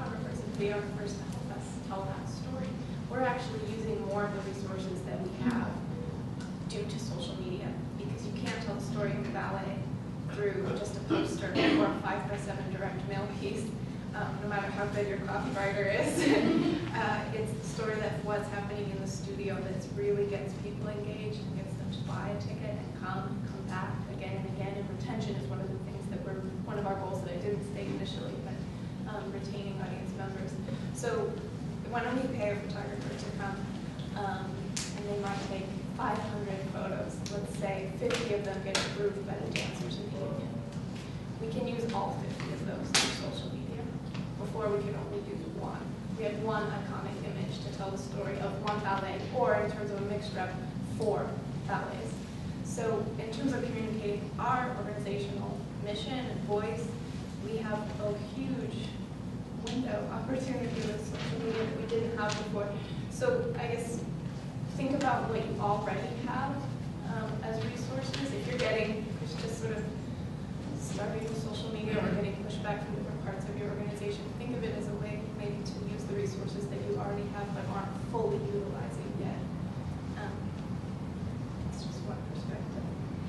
photographers and videographers to help us tell that story. We're actually using more of the resources that we have due to social media, because you can't tell the story of the ballet through just a poster or a 5x7 direct mail piece, no matter how good your copywriter is. It's the story that what's happening in the studio that really gets people engaged and gets them to buy a ticket and come back again and again. And retention is one of the things that one of our goals that I didn't state initially, but retaining audience members. So why don't you pay a photographer to come and they might take 500 photos. Let's say 50 of them get approved by the dancers in the union. We can use all 50 of those through social media. Before we could only do one. We had one iconic image to tell the story of one ballet, or in terms of a mixed rep, 4 ballets. So in terms of communicating our organizational mission and voice, we have a huge window opportunity with social media that we didn't have before. So I guess think about what you already have as resources. If you're getting just sort of starting with social media or getting pushback from different parts of your organization, think of it as a way maybe to use the resources that you already have but aren't fully utilizing yet. It's just one perspective.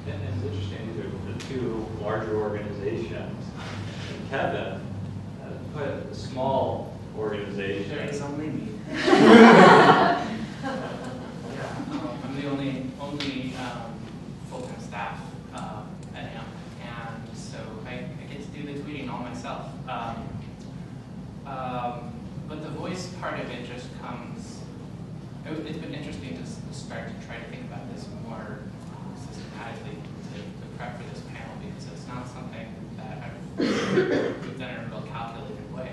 And it's interesting, the 2 larger organizations, and Kevin, quite a small organization. There is only me. I'm the only full-time staff at AMP, and so I get to do the tweeting all myself. But the voice part of it just comes. It's been interesting to start to try to think about this more systematically to prep for this panel, because it's not something that we've done in a real calculated way.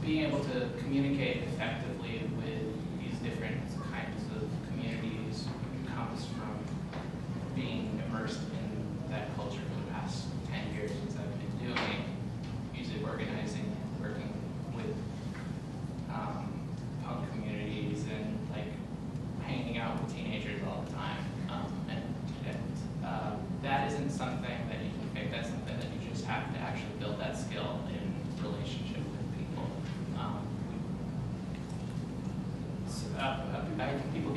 Being able to communicate effectively with these different kinds of communities comes from being immersed in that culture for the past 10 years since I've been doing music organizing, working with punk communities and like hanging out with teenagers all the time. That isn't something that you can fake. That's something that you just have to actually build that skill in relationship with people. I think people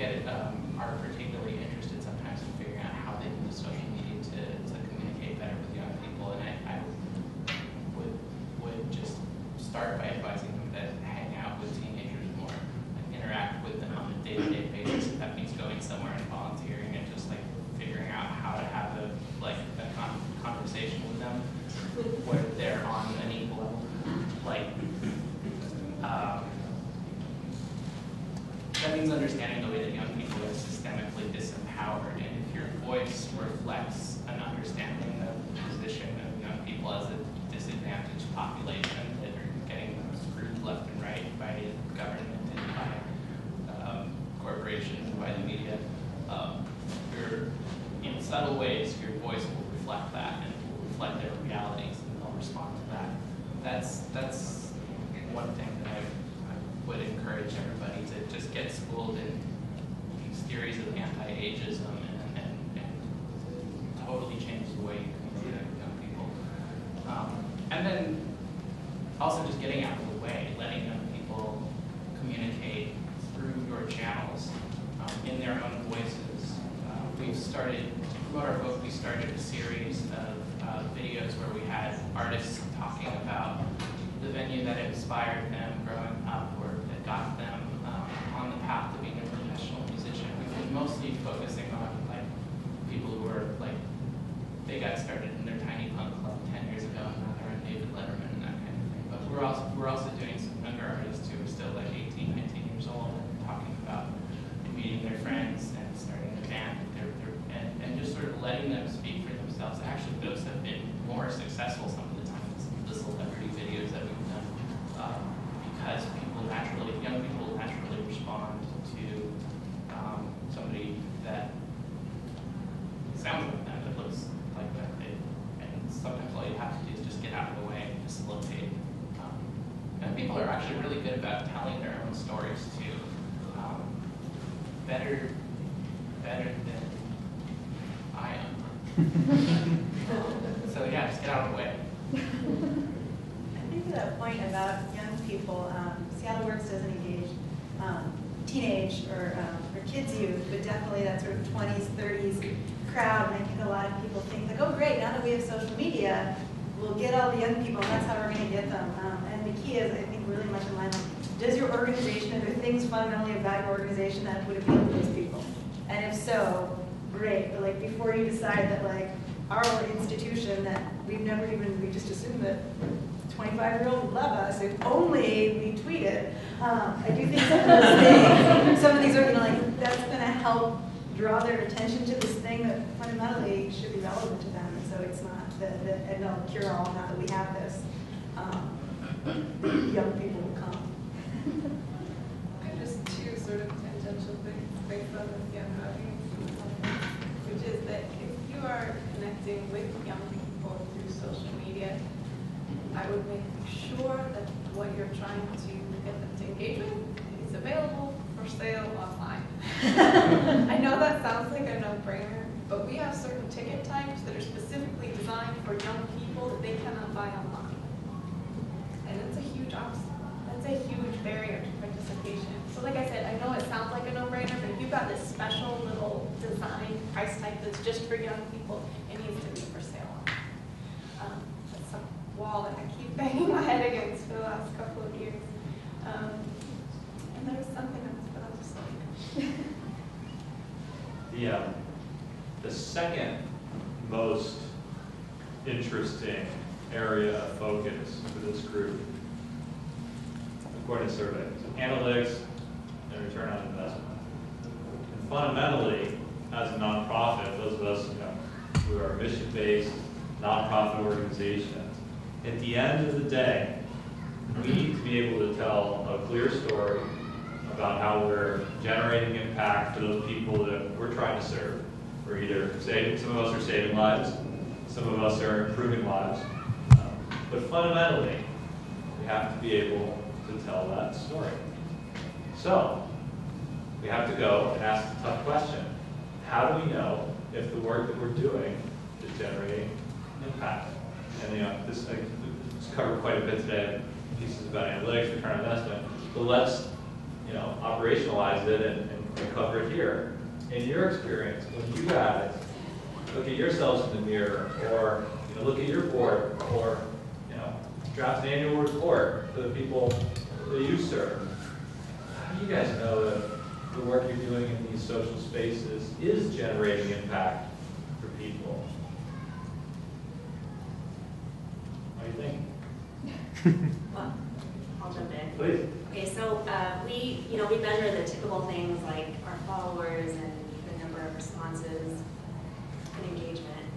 are particularly interested sometimes in figuring out how they use social media to communicate better with young people, and I would just start by advising them to hang out with teenagers more, and interact with them on a day-to-day basis. If that means going somewhere and volunteering and just like figuring out how to have a conversation with them where they're on an equal level. That means understanding the way that young people are systemically disempowered, and if your voice reflects an understanding of the position of young people as a disadvantaged population that are getting screwed left and right by government and by corporations and by the media, in subtle ways your voice will reflect that and will reflect their realities, and they'll respond to that. That's one thing that I would encourage everybody to just get schooled in these theories of anti-ageism and totally change the way you communicate with young people. And then also just getting out of the way, letting young people communicate through your channels in their own voices. To promote our book, we started a series of videos where we had artists talking about the venue that inspired them growing up, or that got them on the path to being a professional musician. We've been mostly focusing on like people who were like, they got started in their tiny punk club 10 years ago, and now they're on David Letterman and that kind of thing. But we're also doing some younger artists who are still like 18, 19 years old, and talking about meeting their friends and starting a band, and just sort of letting them speak for themselves. Actually, those have been more successful some of the times, the celebrity videos that we've done, because young people naturally respond to somebody that sounds like them, that looks like them. And sometimes all you have to do is just get out of the way and facilitate. And people are actually really good about telling their own stories too. Better than I am. So yeah, just get out of the way. point about young people. Seattle Works doesn't engage teenage or kids youth, but definitely that sort of 20s, 30s crowd. And I think a lot of people think like, oh great, now that we have social media, we'll get all the young people, and that's how we're going to get them. And the key is, I think, really much in line with, does your organization, are there things fundamentally about your organization that would appeal to those people? And if so, great. But like before you decide that like our institution that we just assume that 25-year-olds would love us if only we tweeted. I do think some of these are like, that's going to help draw their attention to this thing that fundamentally should be relevant to them. And so it's not the end-all cure-all now that we have this. Young people will come. I just two sort of tangential things based on this young audience, which is that if you are connecting with young people through social media, I would make sure that what you're trying to get them to engage with is available for sale online. I know that sounds like a no-brainer, but we have certain ticket types that are specifically designed for young people that they cannot buy online. And that's a huge obstacle. That's a huge barrier to participation. So like I said, I know it sounds like a no-brainer, but if you've got this special little design price type that's just for young people, it needs to be for sale. That's some wall that I keep banging my head against for the last couple of years. And there was something else, but I'll just like... The second most interesting area of focus for this group, according to surveys, analytics and return on investment. And fundamentally, as a nonprofit, those of us who are mission-based nonprofit organizations, at the end of the day, we need to be able to tell a clear story about how we're generating impact for those people that we're trying to serve. We're either saving, some of us are saving lives, some of us are improving lives. But fundamentally, we have to be able to tell that story. So, we have to go and ask the tough question. How do we know if the work that we're doing is generating impact? And this covered quite a bit today, pieces about analytics, return on investment, but let's operationalize it and cover it here. In your experience, when you guys look at yourselves in the mirror, or look at your board, or draft an annual report for the people that you serve, how do you guys know that the work you're doing in these social spaces is generating impact for people? What do you think? Well, I'll jump in. Please. Okay, so we measure the typical things like our followers and the number of responses and engagement.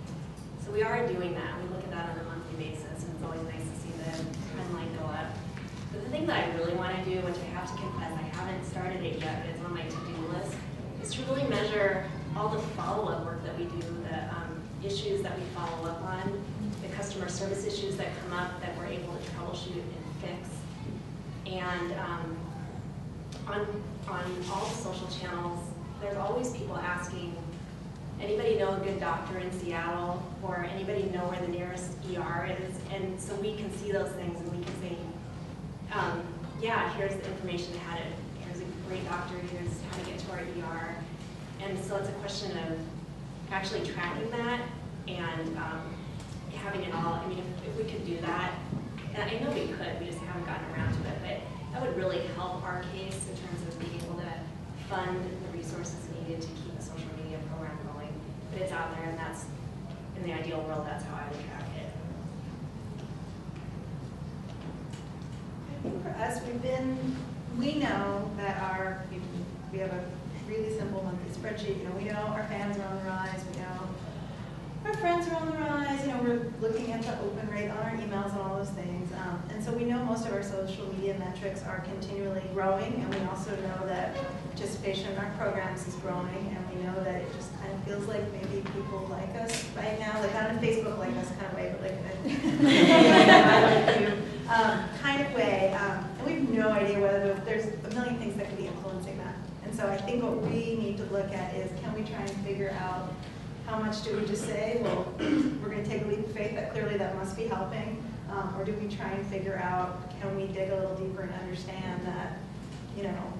So we are doing that. We look at that on a monthly basis, and it's always nice to see the trend line go up. But the thing that I really want to do, which I have to confess I haven't started it yet, but it's on my to-do list, is to really measure all the follow-up work that we do, the issues that we follow up on, the customer service issues that come up that we're able to troubleshoot and fix. And on all the social channels, there's always people asking, anybody know a good doctor in Seattle? Or anybody know where the nearest ER is? And so we can see those things and we can say, yeah, here's the information here's a great doctor, here's how to get to our ER. And so it's a question of actually tracking that and having it all. I mean, if we could do that, and I know we could, we just haven't gotten around to it, but that would really help our case in terms of being able to fund the resources needed to keep the social media program going. But it's out there, and that's, in the ideal world, that's how I would track it. I think for us, we know that we have a really simple monthly spreadsheet. We know our fans are on the rise. We know our friends are on the rise. We're looking at the open rate on our emails and all those things. And so we know most of our social media metrics are continually growing, and we also know that participation in our programs is growing, and we know that it just kind of feels like maybe people like us right now, like not in a Facebook like us kind of way, but like I like you kind of way. And we have no idea whether there's a million things that could be influencing that. And so I think what we need to look at is, can we try and figure out how much do we just say, well, we're going to take a leap of faith, that clearly that must be helping, Or do we try and figure out, can we dig a little deeper and understand that, you know,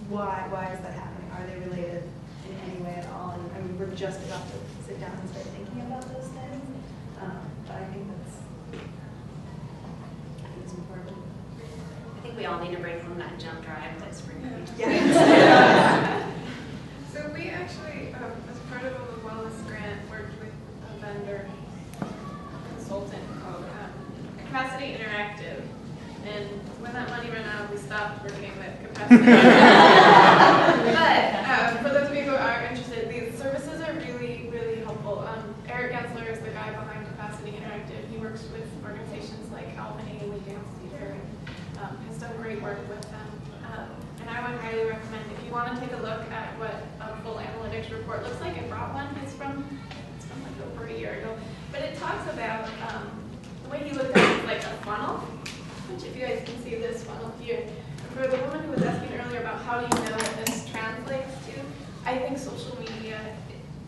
why is that happening? Are they related in any way at all? And I mean, we're just about to sit down and start thinking about those things. But I think it's important. I think we all need to bring home that jump drive that Spring Creek. Yeah. So we actually, as part of a wellness grant, worked with a vendor consultant called Capacity Interactive. And when that money ran out, we stopped working with Capacity Interactive. But for those of you who are interested, these services are really, really helpful. Eric Gensler is the guy behind Capacity Interactive. He works with organizations like Albany, We Dance Theater, and has done great work with them. And I would highly recommend, if you want to take a look at what a full analytics report looks like, I brought one. It's from like over a year ago. But it talks about the way he looked at it is like a funnel, which if you guys can see this funnel here. For the woman who was asking earlier about how do you know what this translates to, I think social media,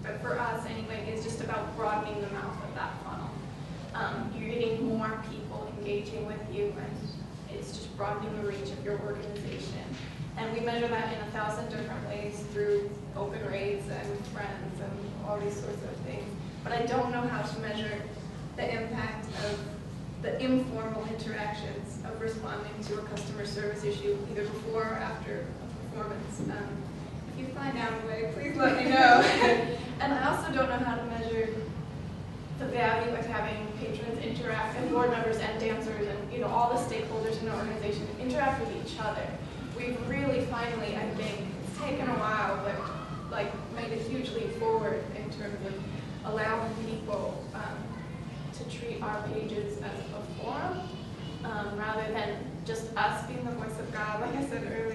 but for us anyway, is just about broadening the mouth of that funnel. You're getting more people engaging with you, and it's just broadening the reach of your organization. And we measure that in 1,000 different ways through open rates and friends and all these sorts of things. But I don't know how to measure the impact of the informal interactions of responding to a customer service issue, either before or after a performance. If you find out a way, please let me know. And I also don't know how to measure the value of having patrons interact, and board members and dancers and all the stakeholders in the organization interact with each other. We've really finally, I think, it's taken a while, but like made a huge leap forward in terms of allowing people to treat our pages as a forum rather than just us being the voice of God, like I said earlier.